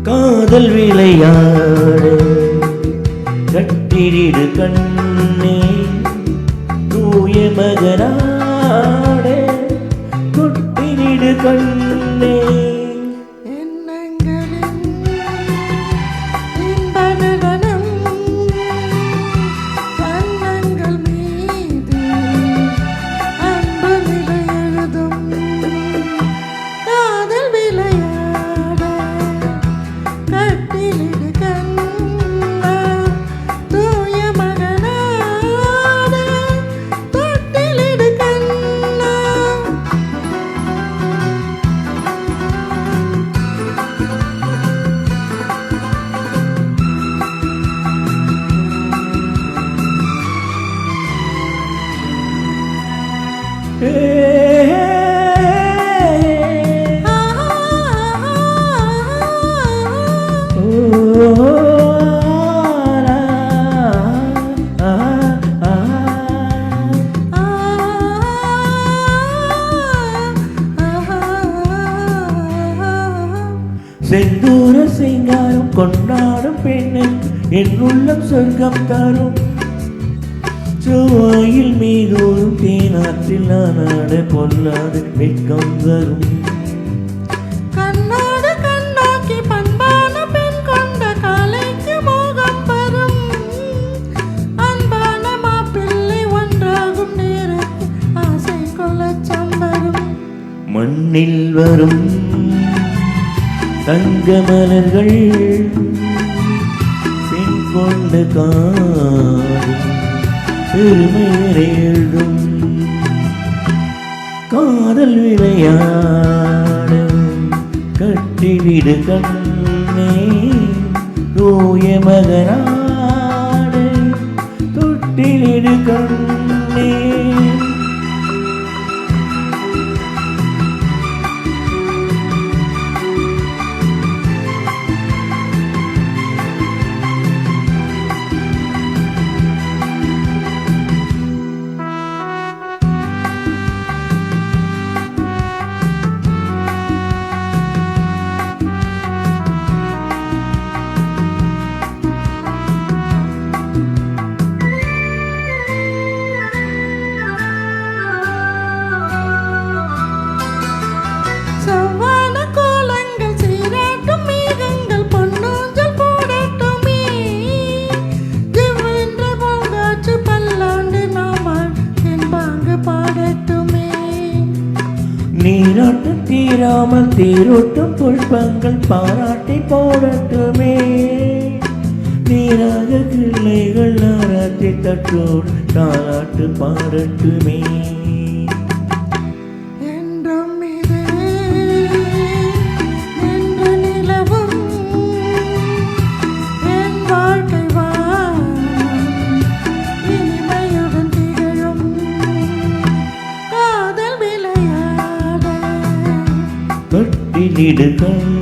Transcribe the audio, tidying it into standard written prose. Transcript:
காதல் விளையாட கட்டிடு கண்ணே தூய மகனாட தொட்டிடு கண்ணே செந்தூர சிங்காரம் கொண்டாடும் பெண்ணை என் உள்ளம் சொர்க்கம் தரும் செவ்வாயில் மீதோறும் தேனாற்றில் நானாட பொல்லாது வெட்கம் தரும் கண்ணோடு கண்ணோக்கி பண்பான பெண் கொண்ட காலைக்கு மோகம் வரும் அன்பான மாப்பிள்ளை ஒன்றாகும் நேரத்தில் ஆசை கொள்ளச்சம் வரும் மண்ணில் வரும் தங்க மலர்கள் பெண் கொண்ட காதல் பெருமையை எழுதும் காதல் விளையாட கட்டிவிடு கண்ணே தூய மகனாட தொட்டிலிடு கண்ணே நீராட்டு தீராமல் தேரோட்டும் புஷ்பங்கள் பாராட்டி போடட்டுமே நீராக கிளைகள் நாராட்டி தட்டோடு தாராட்டு பாடட்டுமே தொட்டிலிடு கண்ணே